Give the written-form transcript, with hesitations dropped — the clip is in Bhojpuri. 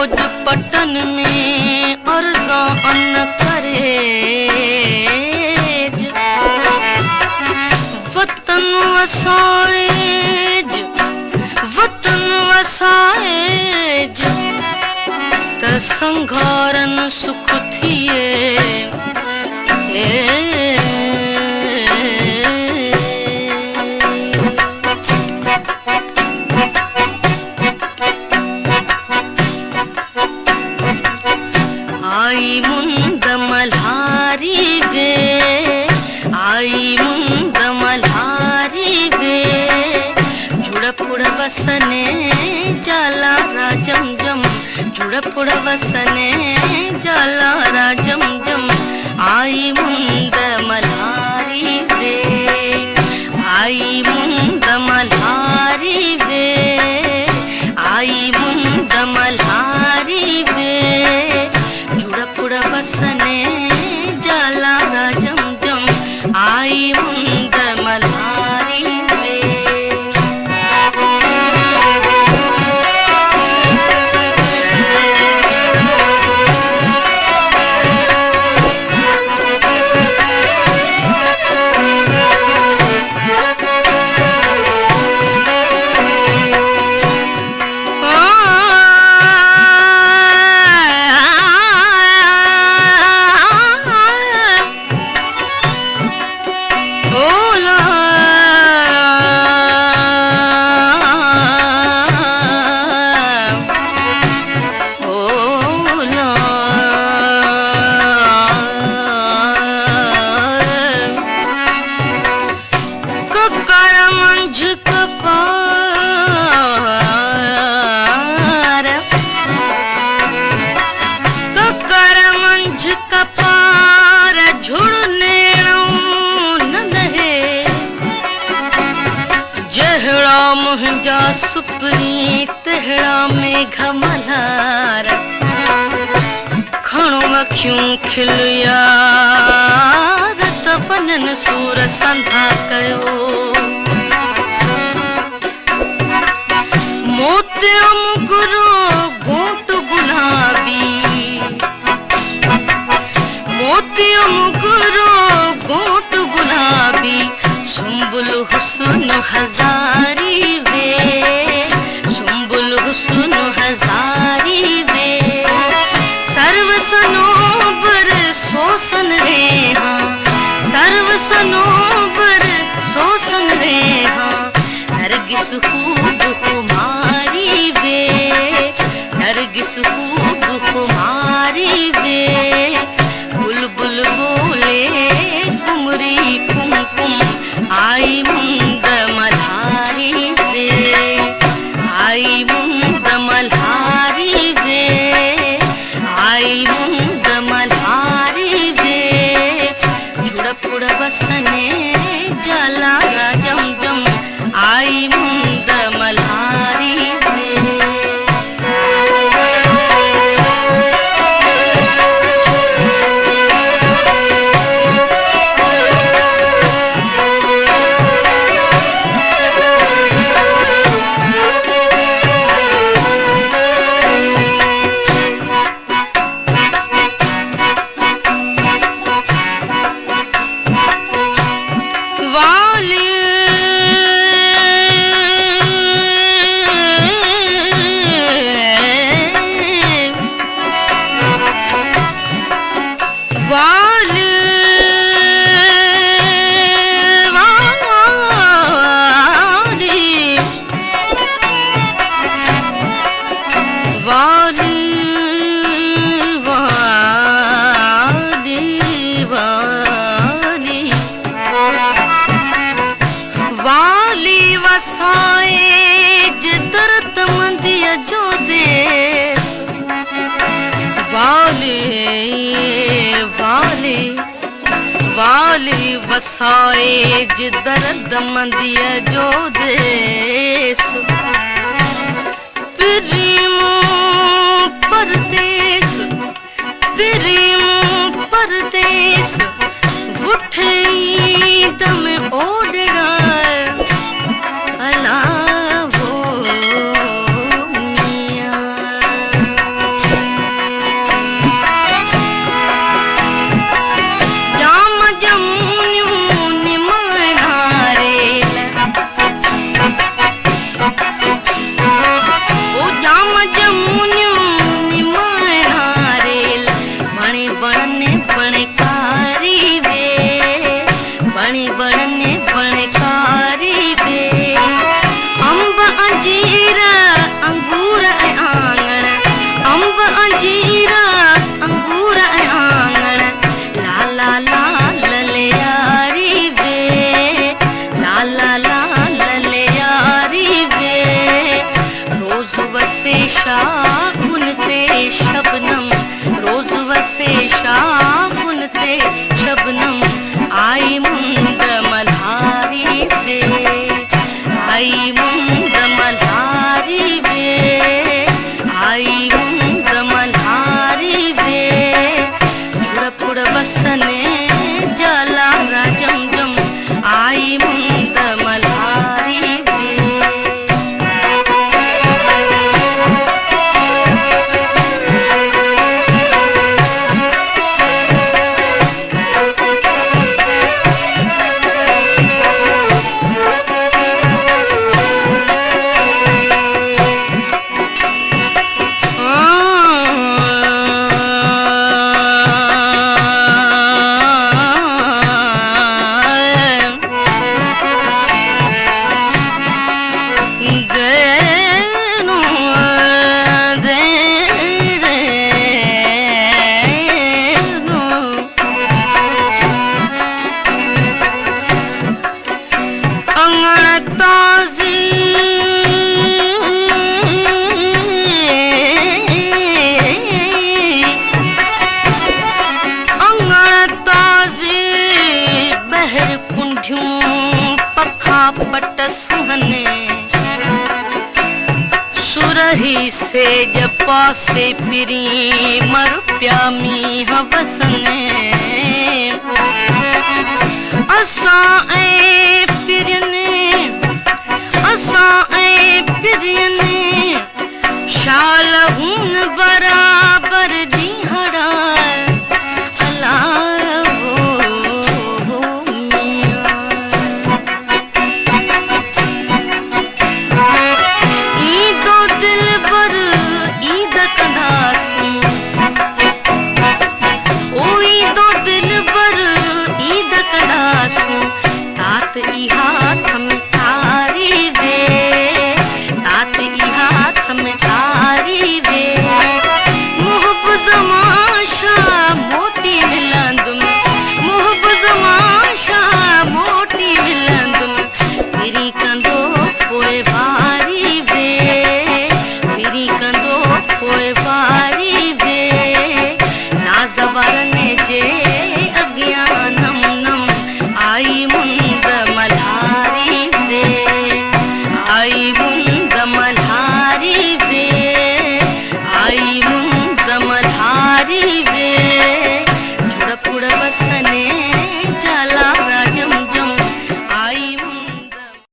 खोज पटन में अर्ज़ां न करे। वतन वसाएज, वतन वसाएज त संघारन सुख थिए। आई मुंद मल्हारी वे, आई मुंद मल्हारी वे, जुड़पुड़ वसने जाला राजम जम, जुड़पुड़ वसने जाला राजम जम। आई मुंद मल्हारी वे, आई मुंद मल्हारी वे, आई मुंद मल्हारी वे, जुड़पुड़ वसने जाला राजम जम। आई मुंद मल्हारी वे। मुंहिंजा सुपरी तेहड़ा मेघ मल्हार, खणो अखियूं खिल यार त वञनि सूर संधा कयो। मोतियो मुगरो गोट गुलाबी, मोतियो मुगरो गोट गुलाबी, सुंबुल हुस्न हजारी वे, सुंबुल हुस्न हजारी वे, सर्व सनोबर सोसन रेहा, सर्व सनोबर सोसन रेहा, नरगिस खूब कुमारी वे, नरगिस खूब कुमारी वे, बुलबुल बोले कुमरी कुमकुम। आई मुंद मल्हारी वे, आई मुंद मल्हारी वे, आई मुंद मल्हारी वे, जुड़पुड़ वसने जाला राजम जम। आई मुंद मल्हारी वे। वाली वसाए दर्द मंदिया जो देश, प्रेमो परदेश, प्रेमो परदेश, उठे दम ओडड़ा अला वो मिया। ॿुधी सेज पासे पिरी मर पिया मींहं वसने असां